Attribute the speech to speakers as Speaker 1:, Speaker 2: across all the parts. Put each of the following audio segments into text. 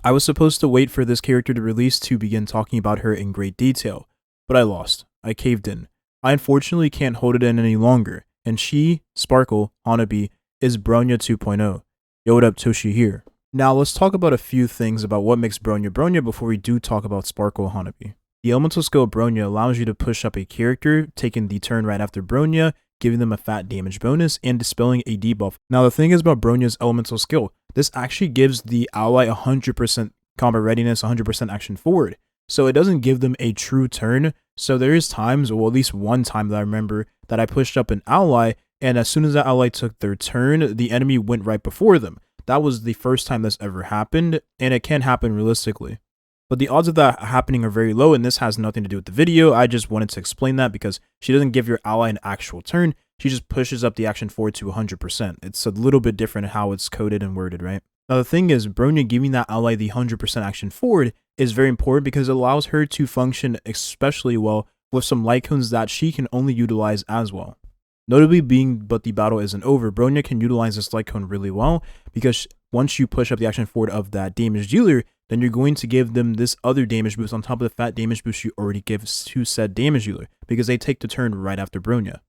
Speaker 1: I was supposed to wait for this character to release to begin talking about her in great detail, but I lost. I caved in. I unfortunately can't hold it in any longer, and she, Sparkle, Hanabi, is Bronya 2.0. Yo, what up, Toshi here. Now let's talk about a few things about what makes Bronya Bronya before we do talk about Sparkle Hanabi. The elemental skill Bronya allows you to push up a character, taking the turn right after Bronya, giving them a fat damage bonus, and dispelling a debuff. Now the thing is about Bronya's elemental skill, this actually gives the ally 100% combat readiness, 100% action forward. So it doesn't give them a true turn. So there is times, or at least one time that I remember, that I pushed up an ally, and as soon as that ally took their turn, the enemy went right before them. That was the first time this ever happened, and it can happen realistically. But the odds of that happening are very low, and this has nothing to do with the video. I just wanted to explain that because she doesn't give your ally an actual turn. She just pushes up the action forward to 100%. It's a little bit different how it's coded and worded, right? Now the thing is, Bronya giving that ally the 100% action forward is very important because it allows her to function especially well with some lightcones that she can only utilize as well. Notably being, but the battle isn't over, Bronya can utilize this lightcone really well because once you push up the action forward of that damage dealer, then you're going to give them this other damage boost on top of the fat damage boost you already give to said damage dealer because they take the turn right after Bronya.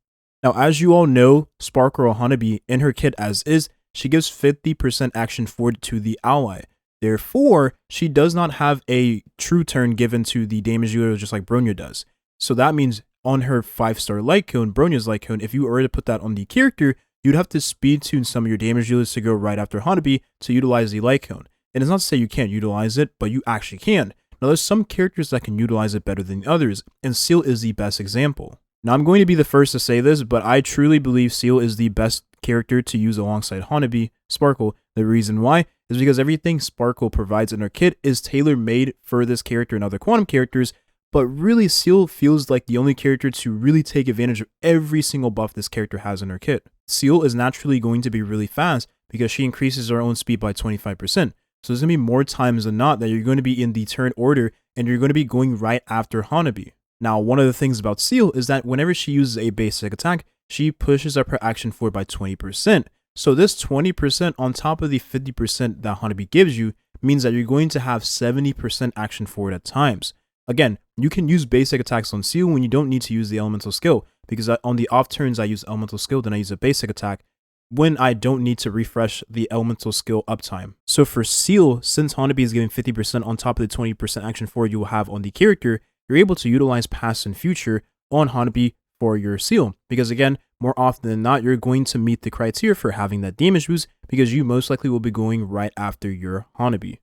Speaker 1: Now, as you all know, Sparkle Hanabi in her kit as is, she gives 50% action forward to the ally. Therefore, she does not have a true turn given to the damage dealer just like Bronya does. So that means on her 5-star light cone, Bronya's light cone, if you were to put that on the character, you'd have to speed tune some of your damage dealers to go right after Hanabi to utilize the light cone. And it's not to say you can't utilize it, but you actually can. Now there's some characters that can utilize it better than others, and Seele is the best example. Now I'm going to be the first to say this, but I truly believe Seele is the best character to use alongside Hanabi, Sparkle. The reason why is because everything Sparkle provides in her kit is tailor-made for this character and other quantum characters, but really Seele feels like the only character to really take advantage of every single buff this character has in her kit. Seele is naturally going to be really fast because she increases her own speed by 25%. So there's going to be more times than not that you're going to be in the turn order and you're going to be going right after Hanabi. Now, one of the things about Seele is that whenever she uses a basic attack, she pushes up her action forward by 20%. So this 20% on top of the 50% that Hanabi gives you means that you're going to have 70% action forward at times. Again, you can use basic attacks on Seele when you don't need to use the elemental skill, because on the off turns I use elemental skill, then I use a basic attack when I don't need to refresh the elemental skill uptime. So for Seele, since Hanabi is giving 50% on top of the 20% action forward you will have on the character, you're able to utilize past and future on Hanabi for your Seele. Because again, more often than not, you're going to meet the criteria for having that damage boost because you most likely will be going right after your Hanabi.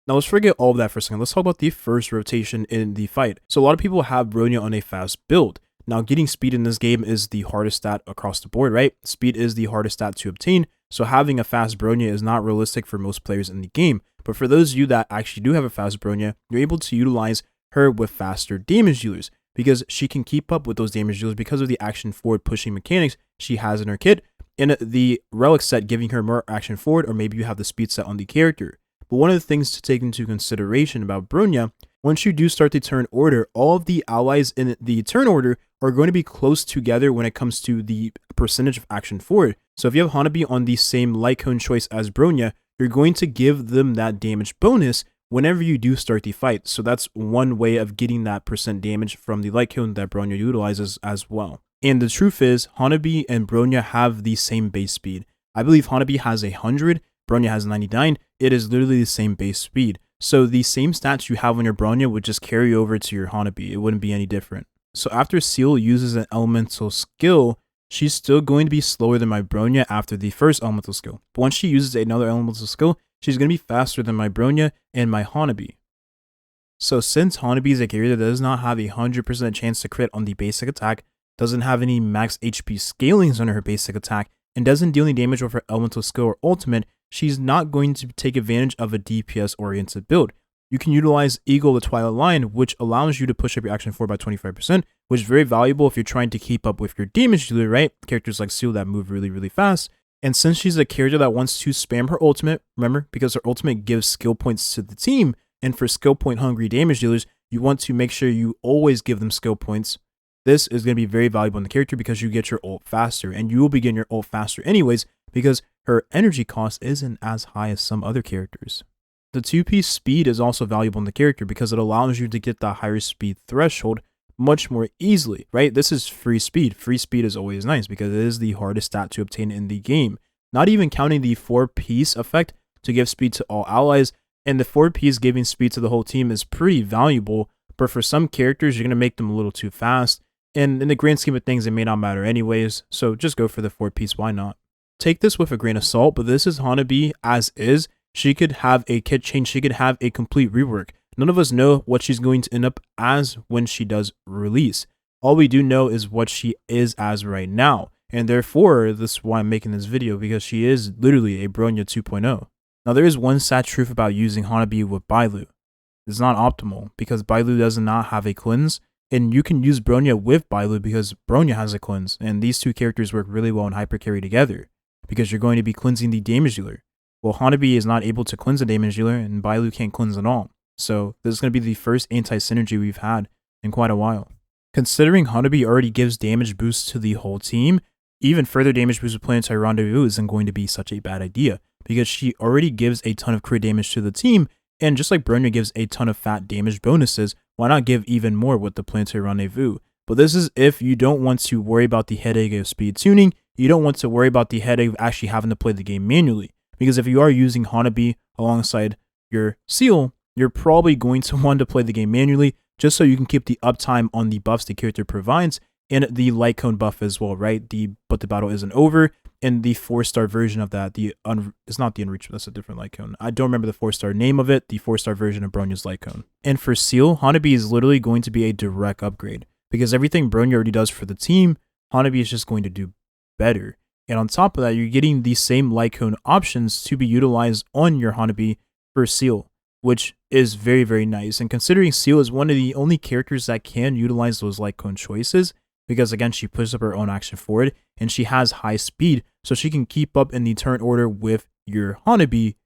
Speaker 1: Now let's forget all of that for a second. Let's talk about the first rotation in the fight. So a lot of people have Bronya on a fast build. Now getting speed in this game is the hardest stat across the board, right? Speed is the hardest stat to obtain. So having a fast Bronya is not realistic for most players in the game. But for those of you that actually do have a fast Bronya, you're able to utilize her with faster damage dealers because she can keep up with those damage dealers because of the action forward pushing mechanics she has in her kit and the relic set giving her more action forward, or maybe you have the speed set on the character. But one of the things to take into consideration about Bronya, once you do start the turn order, all of the allies in the turn order are going to be close together when it comes to the percentage of action forward. So if you have Hanabi on the same light cone choice as Bronya, you're going to give them that damage bonus whenever you do start the fight. So that's one way of getting that percent damage from the light cone that Bronya utilizes as well. And the truth is, Hanabi and Bronya have the same base speed. I believe Hanabi has 100, Bronya has 99. It is literally the same base speed. So the same stats you have on your Bronya would just carry over to your Hanabi. It wouldn't be any different. So after Seele uses an elemental skill, she's still going to be slower than my Bronya after the first elemental skill. But once she uses another elemental skill, she's going to be faster than my Bronya and my Hanabi. So since Hanabi is a character that does not have a 100% chance to crit on the basic attack, doesn't have any max HP scalings on her basic attack, and doesn't deal any damage with her elemental skill or ultimate, she's not going to take advantage of a DPS oriented build. You can utilize Eagle the Twilight Line, which allows you to push up your action forward by 25%, which is very valuable if you're trying to keep up with your damage dealer, right? Characters like Seele that move really, really fast. And since she's a character that wants to spam her ultimate, remember, because her ultimate gives skill points to the team, and for skill point hungry damage dealers, you want to make sure you always give them skill points. This is going to be very valuable in the character because you get your ult faster, and you will be getting your ult faster anyways because her energy cost isn't as high as some other characters. The 2-piece speed is also valuable in the character because it allows you to get the higher speed threshold much more easily, right? This is free speed. Free speed is always nice because it is the hardest stat to obtain in the game. Not even counting the 4-piece effect to give speed to all allies, and the 4-piece giving speed to the whole team is pretty valuable, but for some characters, you're going to make them a little too fast, and in the grand scheme of things, it may not matter anyways, so just go for the 4-piece, why not? Take this with a grain of salt, but this is Hanabi as is. She could have a kit change, she could have a complete rework. None of us know what she's going to end up as when she does release. All we do know is what she is as right now, and therefore, this is why I'm making this video, because she is literally a Bronya 2.0. Now, there is one sad truth about using Hanabi with Bailu. It's not optimal, because Bailu does not have a cleanse, and you can use Bronya with Bailu because Bronya has a cleanse, and these two characters work really well in hyper carry together, because you're going to be cleansing the damage dealer. Well, Hanabi is not able to cleanse a damage dealer, and Bailu can't cleanse at all. So this is going to be the first anti-synergy we've had in quite a while. Considering Hanabi already gives damage boosts to the whole team, even further damage boosts with Planetary Rendezvous isn't going to be such a bad idea, because she already gives a ton of crit damage to the team, and just like Bronya gives a ton of fat damage bonuses, why not give even more with the Planetary Rendezvous? But this is if you don't want to worry about the headache of speed tuning, you don't want to worry about the headache of actually having to play the game manually. Because if you are using Hanabi alongside your Seele, you're probably going to want to play the game manually just so you can keep the uptime on the buffs the character provides and the light cone buff as well, right? But the battle isn't over, and the 4-star version of that, it's not the Unreachable, that's a different light cone. I don't remember the 4-star name of it, the 4-star version of Bronya's light cone. And for Seele, Hanabi is literally going to be a direct upgrade because everything Bronya already does for the team, Hanabi is just going to do better. And on top of that, you're getting the same light cone options to be utilized on your Hanabi for Seele, which is very, very nice. And considering Seele is one of the only characters that can utilize those light cone choices, because again, she pushes up her own action forward, and she has high speed, so she can keep up in the turn order with your Hanabi.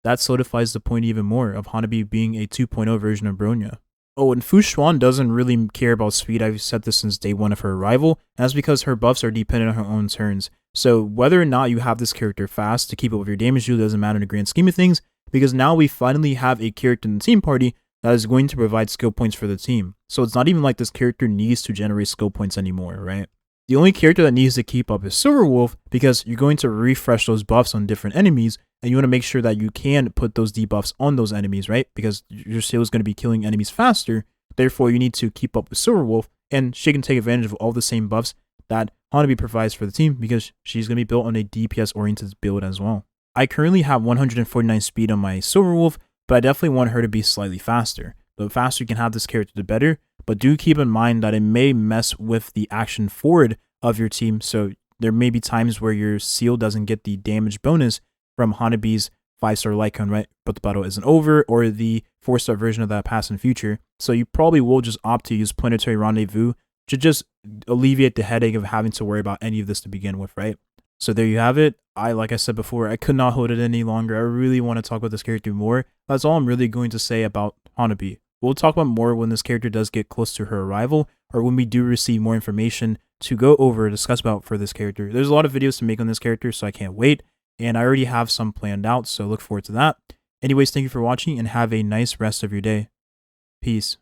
Speaker 1: That solidifies the point even more of Hanabi being a 2.0 version of Bronya. Oh, and Fu Xuan doesn't really care about speed. I've said this since day one of her arrival, and that's because her buffs are dependent on her own turns. So whether or not you have this character fast to keep up with your damage deal doesn't matter in the grand scheme of things, because now we finally have a character in the team party that is going to provide skill points for the team. So it's not even like this character needs to generate skill points anymore, right? The only character that needs to keep up is Silverwolf, because you're going to refresh those buffs on different enemies, and you want to make sure that you can put those debuffs on those enemies, right? Because your Seele is going to be killing enemies faster, therefore you need to keep up with Silverwolf, and she can take advantage of all the same buffs that Hanabi provides for the team, because she's going to be built on a DPS-oriented build as well. I currently have 149 speed on my Silverwolf, but I definitely want her to be slightly faster. The faster you can have this character, the better, but do keep in mind that it may mess with the action forward of your team, so there may be times where your Seele doesn't get the damage bonus from Hanabi's 5-star light cone, right? But the battle isn't over, or the 4-star version of that past and future. So you probably will just opt to use Planetary Rendezvous to just alleviate the headache of having to worry about any of this to begin with, right? So there you have it. Like I said before, I could not hold it any longer. I really want to talk about this character more. That's all I'm really going to say about Hanabi. We'll talk about more when this character does get close to her arrival, or when we do receive more information to go over and discuss about for this character. There's a lot of videos to make on this character, so I can't wait. And I already have some planned out, so look forward to that. Anyways, thank you for watching, and have a nice rest of your day. Peace.